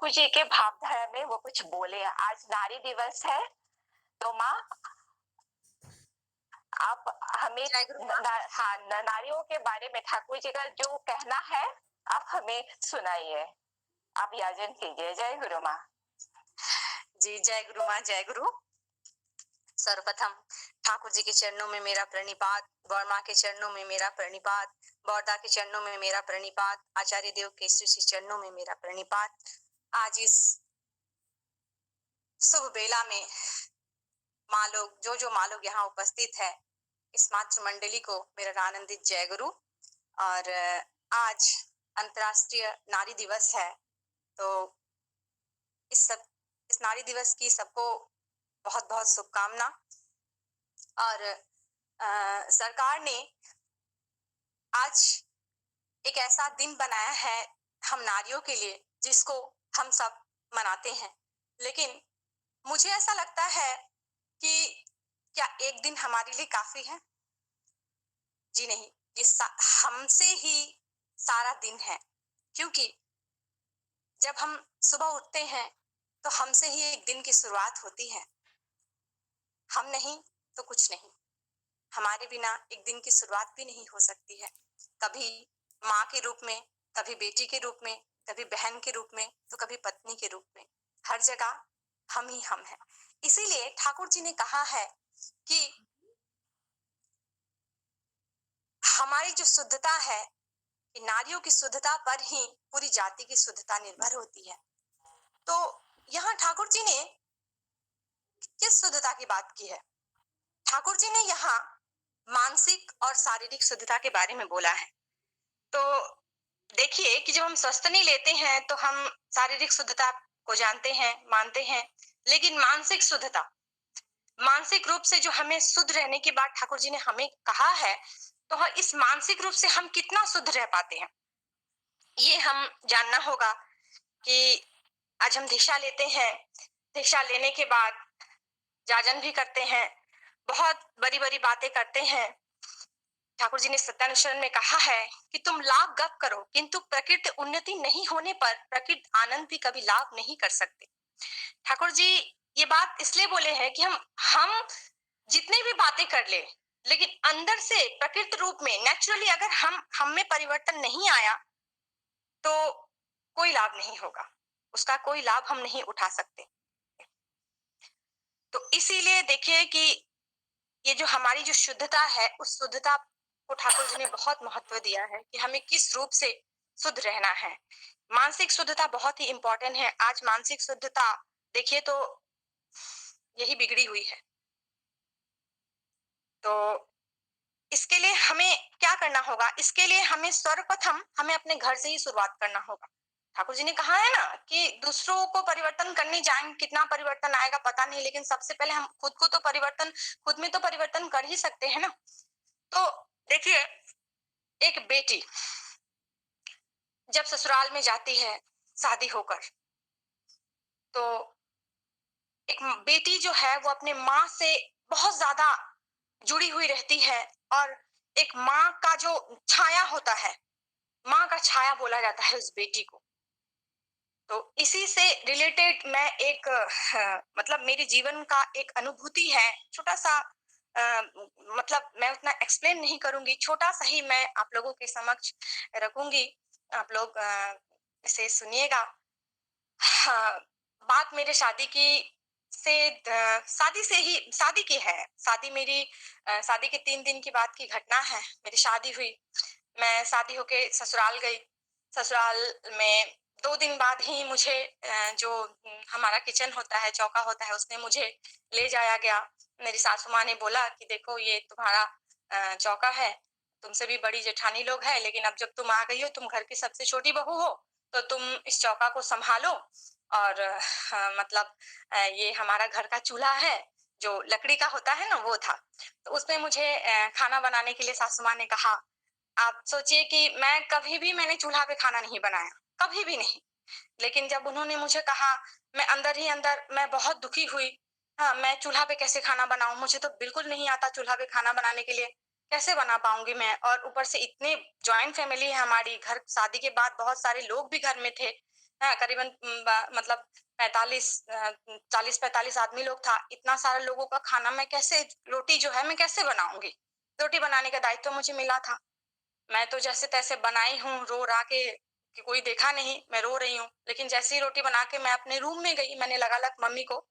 ठाकुर जी के भावधारा में वो कुछ बोले। आज नारी दिवस है, तो माँ आप हमें जय गुरु माँ। हाँ, नारियों के बारे में ठाकुर जी का जो कहना है आप हमें सुनाइए। आप याजन कीजिए। जय गुरु माँ। जी, जय गुरु माँ, जय गुरु। सर्वप्रथम ठाकुर जी के चरणों में मेरा प्रणिपात, वर्मा के चरणों में मेरा प्रणिपात, बौद्धा के चरणों में मेरा प्रणिपात, आचार्य देव केसरी के चरणों में मेरा प्रणिपात। आज इस शुभ बेला में माँ लोग जो माँ लोग यहाँ उपस्थित है, इस मातृ मंडली को मेरा आनंदित जय गुरु। और आज अंतर्राष्ट्रीय नारी दिवस है, तो इस नारी दिवस की सबको बहुत बहुत शुभकामना। और सरकार ने आज एक ऐसा दिन बनाया है हम नारियों के लिए, जिसको हम सब मनाते हैं। लेकिन मुझे ऐसा लगता है कि क्या एक दिन हमारे लिए काफी है? जी नहीं, ये हमसे ही सारा दिन है। क्योंकि जब हम सुबह उठते हैं तो हमसे ही एक दिन की शुरुआत होती है। हम नहीं तो कुछ नहीं, हमारे बिना एक दिन की शुरुआत भी नहीं हो सकती है। कभी माँ के रूप में, कभी बेटी के रूप में, कभी बहन के रूप में, तो कभी पत्नी के रूप में। हर जगह हम ही हम हैं। इसीलिए ठाकुर जी ने कहा है कि हमारी जो शुद्धता है, कि नारियों की शुद्धता पर ही पूरी जाति की शुद्धता निर्भर होती है। तो यहाँ ठाकुर जी ने किस शुद्धता की बात की है? ठाकुर जी ने यहाँ मानसिक और शारीरिक शुद्धता के बारे में बोला है। तो देखिए कि जब हम स्वस्थ नहीं लेते हैं तो हम शारीरिक शुद्धता को जानते हैं, मानते हैं, लेकिन मानसिक शुद्धता, मानसिक रूप से जो हमें शुद्ध रहने की बात ठाकुर जी ने हमें कहा है, तो इस मानसिक रूप से हम कितना शुद्ध रह पाते हैं, ये हम जानना होगा। कि आज हम दीक्षा लेते हैं, दीक्षा लेने के बाद जाजन भी करते हैं, बहुत बड़ी बड़ी बातें करते हैं। ठाकुर जी ने सत्यानुशासन में कहा है कि तुम लाभ गप करो, किंतु प्रकृति उन्नति नहीं होने पर प्रकृति आनंद भी कभी लाभ नहीं कर सकते। ठाकुर जी ये बात इसलिए बोले हैं कि हम जितने भी बातें कर ले, लेकिन अंदर से प्रकृति रूप में नेचुरली अगर हम में परिवर्तन नहीं आया तो कोई लाभ नहीं होगा, उसका कोई लाभ हम नहीं उठा सकते। तो इसीलिए देखिए कि ये जो हमारी जो शुद्धता है, उस शुद्धता को ठाकुर जी ने बहुत महत्व दिया है कि हमें किस रूप से शुद्ध रहना है। मानसिक शुद्धता बहुत ही इंपॉर्टेंट है। आज मानसिक शुद्धता देखिए तो यही बिगड़ी हुई है। तो इसके लिए हमें क्या करना होगा? इसके लिए हमें सर्वप्रथम हमें अपने घर से ही शुरुआत करना होगा। ठाकुर जी ने कहा है ना कि दूसरों को परिवर्तन करने जाएंगे, कितना परिवर्तन आएगा पता नहीं, लेकिन सबसे पहले हम खुद को तो परिवर्तन, खुद में तो परिवर्तन कर ही सकते हैं ना। तो देखिए, एक बेटी जब ससुराल में जाती है शादी होकर, तो एक बेटी जो है वो अपने माँ से बहुत ज्यादा जुड़ी हुई रहती है। और एक माँ का जो छाया होता है, माँ का छाया बोला जाता है उस बेटी को। तो इसी से रिलेटेड मैं एक मतलब मेरे जीवन का एक अनुभूति है, छोटा सा मतलब मैं उतना एक्सप्लेन नहीं करूंगी, छोटा सा ही मैं आप लोगों के समक्ष रखूंगी। आप लोग इसे सुनिएगा। हाँ, बात मेरे शादी की से शादी से ही, शादी की है। शादी मेरी शादी के 3 दिन के बाद की घटना है। मेरी शादी हुई, मैं शादी होके ससुराल गई। ससुराल में 2 दिन बाद ही मुझे जो हमारा किचन होता है, चौका होता है, उसमें मुझे ले जाया गया। मेरी सासू माँ ने बोला कि देखो ये तुम्हारा चौका है, तुमसे भी बड़ी जेठानी लोग है, लेकिन अब जब तुम आ गई हो, तुम घर की सबसे छोटी बहू हो, तो तुम इस चौका को संभालो। और मतलब ये हमारा घर का चूल्हा है, जो लकड़ी का होता है ना, वो था। तो उसमें मुझे खाना बनाने के लिए सासू माँ ने कहा। आप सोचिए कि मैं कभी भी मैंने चूल्हा पे खाना नहीं बनाया, कभी भी नहीं। लेकिन जब उन्होंने मुझे कहा, मैं अंदर ही अंदर मैं बहुत दुखी हुई। हाँ, मैं चूल्हा पे कैसे खाना बनाऊं, मुझे तो बिल्कुल नहीं आता चूल्हा पे खाना बनाने के लिए, कैसे बना पाऊंगी मैं? और ऊपर से इतने जॉइंट फैमिली है हमारी, घर शादी के बाद बहुत सारे लोग भी घर में थे। हाँ, करीबन मतलब 40-45 आदमी लोग था। इतना सारा लोगों का खाना मैं कैसे, रोटी जो है मैं कैसे बनाऊँगी? रोटी बनाने का दायित्व तो मुझे मिला था। मैं तो जैसे-तैसे बनाई हूँ, रो-रा के, कि कोई देखा नहीं, मैं रो रही हूँ। लेकिन जैसे ही रोटी बना के मैं अपने रूम में गई, मैंने लगा-लग मम्मी को,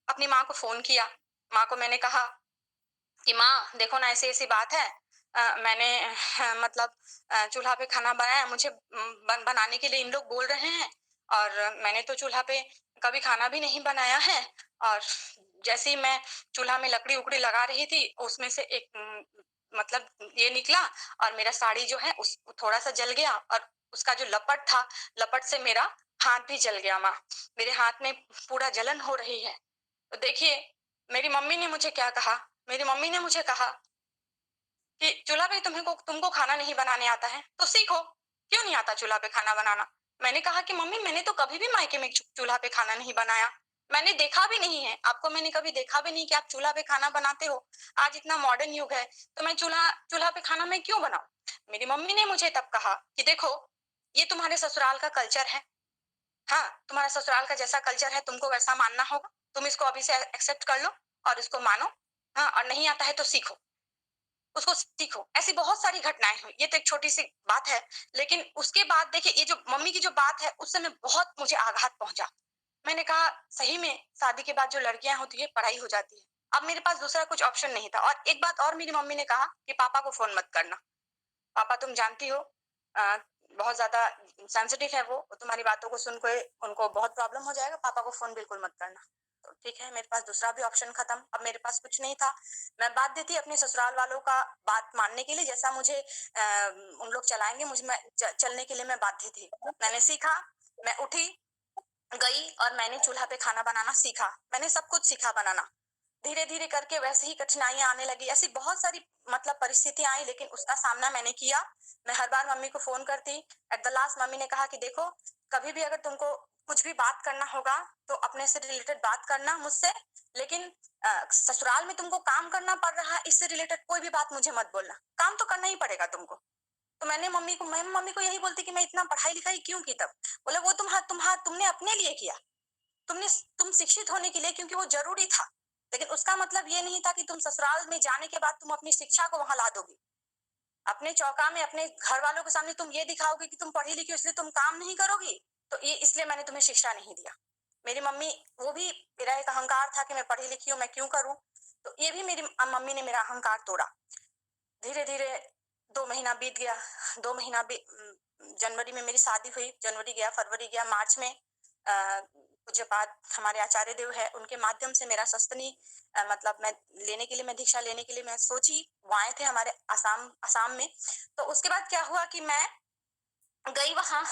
अपनी माँ को फ़ोन किया। माँ को मैंने कहा कि माँ देखो ना, ऐसी-ऐसी बात है। मैंने मतलब चूल्हा पे खाना बनाया, मुझे बनाने के लिए इन लोग बोल रहे हैं, और मैंने तो चूल्हा पे कभी खाना भी नहीं बनाया है। और जैसे ही मैं चूल्हा में लकड़ी-उकड़ी लगा रही थी, उसमें से एक मतलब ये निकला, और मेरा साड़ी जो है उस थोड़ा-सा जल गया, और उसका जो लपट था, लपट से मेरा हाथ भी जल गया माँ। मेरे हाथ में पूरा जलन हो रही है। तो देखिए, मेरी मम्मी ने मुझे क्या कहा, मेरी मम्मी ने मुझे कहा कि चूल्हा पे तुमको खाना नहीं बनाने आता है, तो सीखो। क्यों नहीं आता चूल्हा पे खाना बनाना? मैंने कहा कि मम्मी, मैंने तो कभी भी मायके में चूल्हा पे खाना नहीं बनाया। मैंने देखा भी नहीं है। आपको मैंने कभी देखा भी नहीं कि आप चूल्हा पे खाना बनाते हो। आज इतना मॉडर्न युग है, तो मैं चूल्हा चूल्हा पे खाना मैं क्यों बनाऊँ? मेरी मम्मी ने मुझे तब कहा कि देखो, ये तुम्हारे ससुराल का कल्चर है। हाँ, तुम्हारा ससुराल का जैसा कल्चर है, तुमको वैसा मानना होगा। तुम इसको अभी से एक्सेप्ट कर लो और इसको मानो। हाँ, और नहीं आता है तो सीखो। उसको सीखो। ऐसी बहुत सारी घटनाएँ हुई। ये तो एक छोटी-सी बात है, लेकिन उसके बाद देखिए, ये जो मम्मी की जो बात है, उस समय बहुत मुझे आघात पहुँचा। मैंने कहा, सही में शादी के बाद जो लड़कियाँ होती हैं, पढ़ाई हो जाती है। अब मेरे पास दूसरा कुछ ऑप्शन नहीं था, और एक बात और मेरी मम्मी ने कहा कि पापा को फ़ोन मत करना। पापा, तुम जानती हो, अ, बहुत ज़्यादा सेंसिटिव है वो तुम्हारी बातों को सुन के उनको बहुत प्रॉब्लम हो जाएगा, पापा को फ़ोन बिल्कुल मत करना। तो ठीक है, मेरे पास दूसरा भी ऑप्शन खत्म, अब मेरे पास कुछ नहीं था। मैं बाध्य थी अपने ससुराल वालों का बात मानने के लिए, जैसा मुझे उन लोग चलाएँगे, मैं चलने के लिए मैं बाध्य थी। मैंने सीखा, मैं उठी, गई, और मैंने चूल्हा पे खाना बनाना सीखा। मैंने सब कुछ सीखा बनाना। धीरे-धीरे करके वैसे ही कठिनाइयाँ आने लगी। ऐसी बहुत सारी मतलब परिस्थितियाँ आई, लेकिन उसका सामना मैंने किया। मैं हर बार मम्मी को फ़ोन करती। एट द लास्ट मम्मी ने कहा कि देखो, कभी भी अगर तुमको कुछ भी बात करना होगा, तो अपने से रिलेटेड बात करना मुझसे, लेकिन ससुराल में तुमको काम करना पड़ रहा है, इससे रिलेटेड कोई भी बात मुझे मत बोलना। काम तो करना ही पड़ेगा तुमको। तो मैं मम्मी को यही बोलती कि मैं इतना पढ़ाई-लिखाई क्यों की तब? बोले, वो तुमने अपने लिए किया। तुम शिक्षित होने के लिए, क्योंकि वो ज़रूरी था। लेकिन उसका मतलब ये नहीं था कि तुम ससुराल में जाने के बाद तुम अपनी शिक्षा को वहाँ ला दोगी। अपने चौका में अपने घर वालों के सामने तुम ये दिखाओगे कि तुम पढ़ी लिखी हो, इसलिए तुम काम नहीं करोगी। तो ये इसलिए मैंने तुम्हें शिक्षा नहीं दिया। मेरी मम्मी, वो भी मेरा एक अहंकार था कि मैं पढ़ी लिखी हूँ, मैं क्यों करूँ? तो ये भी मेरी मम्मी ने मेरा अहंकार तोड़ा। धीरे-धीरे 2 महीना बीत गया। 2 महीना जनवरी में मेरी शादी हुई। जनवरी गया, फरवरी गया, मार्च में पूज्यपाद हमारे आचार्य देव है, उनके माध्यम से मेरा सस्तनी मतलब मैं दीक्षा लेने के लिए मैं सोची। वो आए थे हमारे असम असम में। तो उसके बाद क्या हुआ कि मैं गई वहाँ,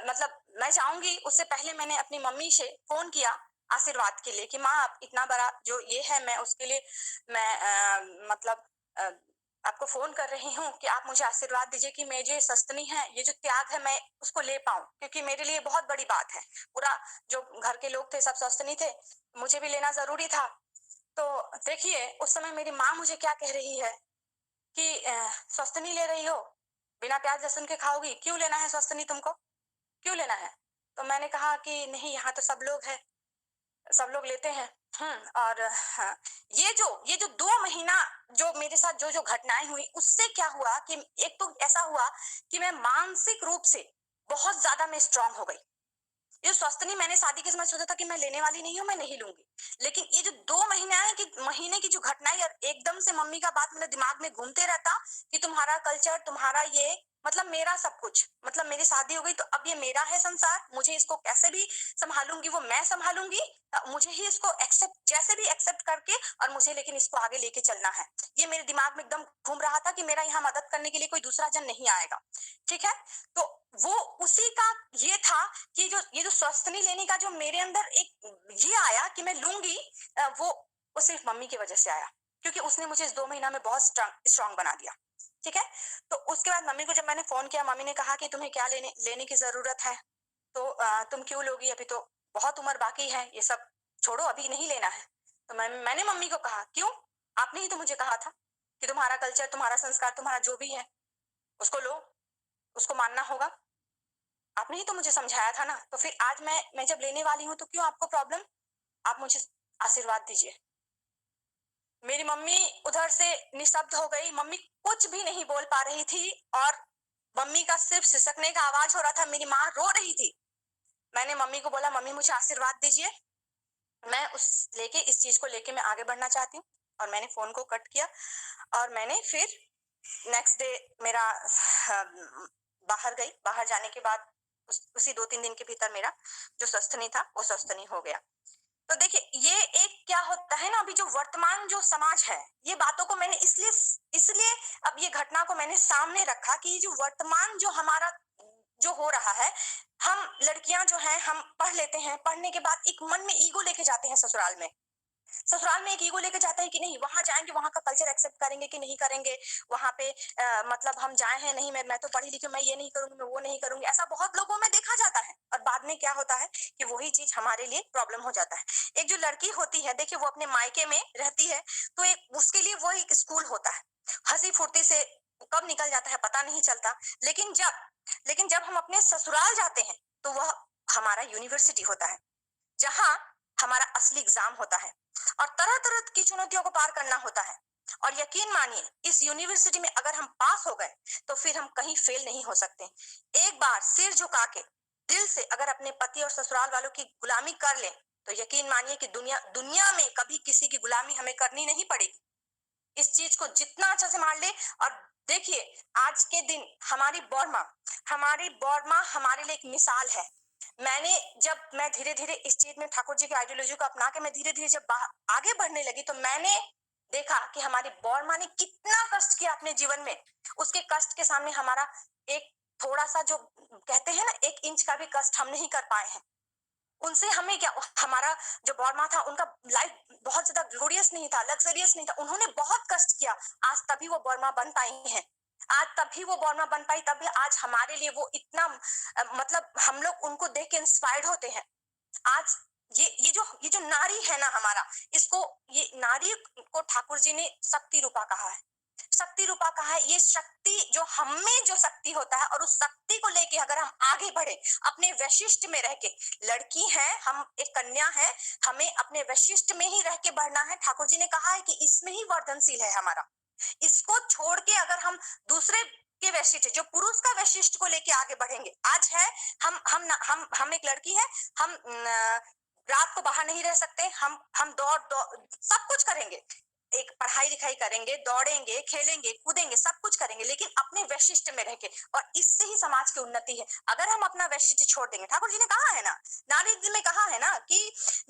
मतलब मैं जाऊँगी उससे पहले मैंने अपनी मम्मी से फ़ोन किया आशीर्वाद के लिए कि माँ, आप इतना बड़ा जो ये है, मैं उसके लिए मैं मतलब अ, आपको फ़ोन कर रही हूँ कि आप मुझे आशीर्वाद दीजिए कि मैं जो सस्तनी है, ये जो त्याग है, मैं उसको ले पाऊँ, क्योंकि मेरे लिए बहुत बड़ी बात है। पूरा जो घर के लोग थे सब सस्तनी थे, मुझे भी लेना ज़रूरी था। तो देखिए, उस समय मेरी माँ मुझे क्या कह रही है कि "स्वस्थनी ले रही हो? बिना प्याज़ लहसुन के खाओगी? क्यों लेना है स्वस्थनी तुमको? क्यों लेना है?" तो मैंने कहा कि नहीं, यहाँ तो सब लोग हैं, सब लोग लेते हैं। और हाँ, ये जो 2 महीना जो मेरे साथ जो-जो घटनाएँ हुई, उससे क्या हुआ कि एक तो ऐसा हुआ कि मैं मानसिक रूप से बहुत ज़्यादा मैं स्ट्रॉन्ग हो गई। ये स्वस्तनी मैंने शादी के समय सोचा था कि मैं लेने वाली नहीं हूँ, मैं नहीं लूँगी। लेकिन ये जो 2 महीने आए कि महीने की जो घटनाएँ, और एकदम से मम्मी का बात मेरे दिमाग में घूमते रहता कि तुम्हारा कल्चर, तुम्हारा ये मतलब मेरा सब कुछ। मतलब मेरी शादी हो गई, तो अब ये मेरा है संसार, मुझे इसको कैसे भी सँभालूँगी, वो मैं सँभालूँगी। मुझे ही इसको एक्सेप्ट, जैसे भी एक्सेप्ट करके, और मुझे लेकिन इसको आगे लेके चलना है। ये मेरे दिमाग में एकदम घूम रहा था कि मेरा यहाँ मदद करने के लिए कोई दूसरा जन नहीं आएगा। ठीक है? तो वो उसी का ये था कि ये जो स्वस्थनी लेने का जो मेरे अंदर एक ये आया कि मैं लूंगी, वो सिर्फ मम्मी की वजह से आया, क्योंकि उसने मुझे इस 2 महीना में बहुत स्ट्रांग बना दिया। ठीक है? तो उसके बाद मम्मी को जब मैंने फ़ोन किया, मम्मी ने कहा कि तुम्हें क्या लेने लेने की ज़रूरत है? तो तुम क्यों लोगी? अभी तो बहुत उम्र बाकी है, ये सब छोड़ो, अभी नहीं लेना है। तो मैंने मम्मी को कहा, क्यों? आपने ही तो मुझे कहा था कि तुम्हारा कल्चर, तुम्हारा संस्कार, तुम्हारा जो भी है, उसको लो, उसको मानना होगा। आपने ही तो मुझे समझाया था ना, तो फिर आज मैं जब लेने वाली हूँ तो क्यों आपको प्रॉब्लम? आप मुझे आशीर्वाद दीजिए। मेरी मम्मी उधर से निशब्द हो गई, मम्मी कुछ भी नहीं बोल पा रही थी और मम्मी का सिर्फ सिसकने का आवाज हो रहा था, मेरी माँ रो रही थी। मैंने मम्मी को बोला, मम्मी मुझे आशीर्वाद दीजिए, मैं इस चीज को लेके मैं आगे बढ़ना चाहती हूँ। और मैंने फोन को कट किया और मैंने फिर नेक्स्ट डे मेरा बाहर गई। बाहर जाने के बाद उसी 2-3 दिन के भीतर मेरा जो स्वस्थनी था वो स्वस्थनी हो गया। तो देखिए, ये एक क्या होता है ना, अभी जो वर्तमान जो समाज है, ये बातों को मैंने इसलिए इसलिए अब ये घटना को मैंने सामने रखा कि ये जो वर्तमान जो हमारा जो हो रहा है, हम लड़कियां जो हैं हम पढ़ लेते हैं, पढ़ने के बाद एक मन में ईगो लेके जाते हैं ससुराल में। ससुराल में एक ईगो लेके जाते हैं कि नहीं, वहां जाएंगे वहां का कल्चर एक्सेप्ट करेंगे कि नहीं करेंगे, वहां पे मतलब हम जाए हैं, नहीं मैं तो पढ़ी लिखी, मैं ये नहीं करूंगी, मैं वो नहीं करूंगी, ऐसा बहुत लोगों में देखा जाता है। और बाद में क्या होता है कि वही चीज हमारे लिए प्रॉब्लम हो जाता है। एक जो लड़की होती है, देखिए वो अपने मायके में रहती है, तो एक उसके लिए वो एक स्कूल होता है, हंसी फुर्ती से कब निकल जाता है पता नहीं चलता। लेकिन जब हम अपने ससुराल जाते हैं तो वह हमारा यूनिवर्सिटी होता है, जहां हमारा असली एग्जाम होता है और तरह तरह की चुनौतियों को पार करना होता है। और यकीन मानिए, इस यूनिवर्सिटी में अगर हम पास हो गए तो फिर हम कहीं फेल नहीं हो सकते। एक बार सिर झुका के दिल से अगर अपने पति और ससुराल वालों की गुलामी कर लें तो यकीन मानिए कि दुनिया दुनिया में कभी किसी की गुलामी हमें करनी नहीं पड़ेगी। इस चीज को जितना अच्छा से मान ले। और देखिए, आज के दिन हमारी बॉर्मा हमारे लिए एक मिसाल है। मैं धीरे धीरे इस चीज में ठाकुर जी की आइडियोलॉजी को अपना के मैं धीरे धीरे जब आगे बढ़ने लगी तो मैंने देखा कि हमारी बॉर्मा ने कितना कष्ट किया अपने जीवन में। उसके कष्ट के सामने हमारा एक थोड़ा सा जो कहते हैं ना, 1 इंच का भी कष्ट हम नहीं कर पाए हैं। उनसे हमें क्या, हमारा जो बॉर्मा था उनका लाइफ बहुत ज्यादा ग्लोरियस नहीं था, लग्जरियस नहीं था, उन्होंने बहुत कष्ट किया। आज तभी वो बॉर्मा बन पाई हैं, आज तभी वो बॉर्मा बन पाई, तभी आज हमारे लिए वो इतना मतलब हम लोग उनको देख के इंस्पायर्ड होते हैं। आज ये जो नारी है ना हमारा, इसको ये नारी को ठाकुर जी ने शक्ति रूपा कहा है। शक्ति रूपा कहा है, ये शक्ति जो हमें जो शक्ति होता है और उस शक्ति को लेके अगर हम आगे बढ़े अपने वैशिष्ट में रह के, लड़की है हम, एक कन्या है, हमें अपने वैशिष्ट में ही रह के बढ़ना है। ठाकुर जी ने कहा है कि इसमें ही वर्धनशील है हमारा। इसको छोड़ के अगर हम दूसरे के वैशिष्ट, जो पुरुष का वैशिष्ट को लेके आगे बढ़ेंगे, आज है हम एक लड़की है, हम रात को बाहर नहीं रह सकते, हम दौड़ सब कुछ करेंगे, एक पढ़ाई लिखाई करेंगे, दौड़ेंगे, खेलेंगे, कूदेंगे, सब कुछ करेंगे, लेकिन अपने वैशिष्ट में रह के। और इससे ही समाज की उन्नति है। अगर हम अपना वैशिष्ट छोड़ देंगे, ठाकुर जी ने कहा है ना, नारी में कहा है ना कि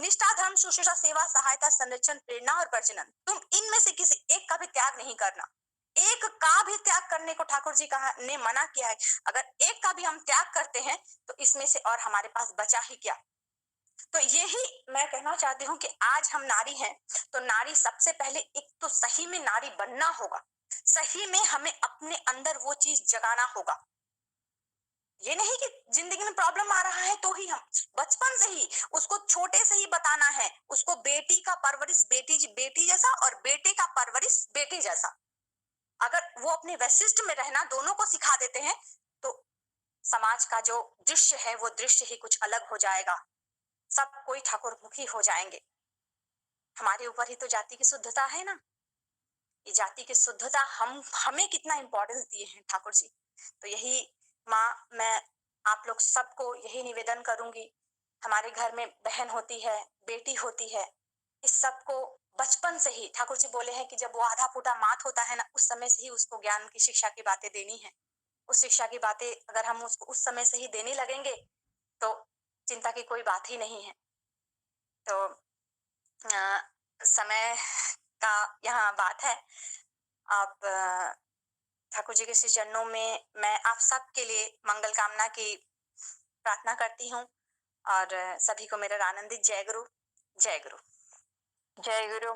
निष्ठा, धर्म, शुश्रूषा, सेवा, सहायता, संरक्षण, प्रेरणा और प्रजनन, तुम इनमें से किसी एक का भी त्याग नहीं करना। एक का भी त्याग करने को ठाकुर जी कहा ने मना किया है। अगर एक का भी हम त्याग करते हैं तो इसमें से और हमारे पास बचा ही क्या। तो यही मैं कहना चाहती हूँ कि आज हम नारी हैं तो नारी सबसे पहले एक तो सही में नारी बनना होगा, सही में हमें अपने अंदर वो चीज जगाना होगा। ये नहीं कि जिंदगी में प्रॉब्लम आ रहा है तो ही हम बचपन से ही उसको छोटे से ही बताना है, उसको बेटी का परवरिश बेटी जैसा और बेटे का परवरिश बेटे जैसा। अगर वो अपने वैशिष्ट में रहना दोनों को सिखा देते हैं तो समाज का जो दृश्य है वो दृश्य ही कुछ अलग हो जाएगा। सब कोई ठाकुर मुखी हो जाएंगे। हमारे ऊपर ही तो जाति की शुद्धता है ना। ये जाति की शुद्धता हमें कितना इंपॉर्टेंस दिए हैं ठाकुर जी। तो यही माँ, मैं आप लोग सबको यही निवेदन करूंगी, हमारे घर में बहन होती है, बेटी होती है, इस सबको बचपन से ही ठाकुर जी बोले हैं कि जब वो आधा फूटा मात होता है ना, उस समय से ही उसको ज्ञान की शिक्षा की बातें देनी है। उस शिक्षा की बातें अगर हम उसको उस समय से ही देने लगेंगे तो चिंता की कोई बात ही नहीं है। तो समय का यहाँ बात है। आप ठाकुर जी के श्री चरणों में मैं आप सबके लिए मंगल कामना की प्रार्थना करती हूँ और सभी को मेरा आनंदित जय गुरु। जय गुरु। जय गुरु।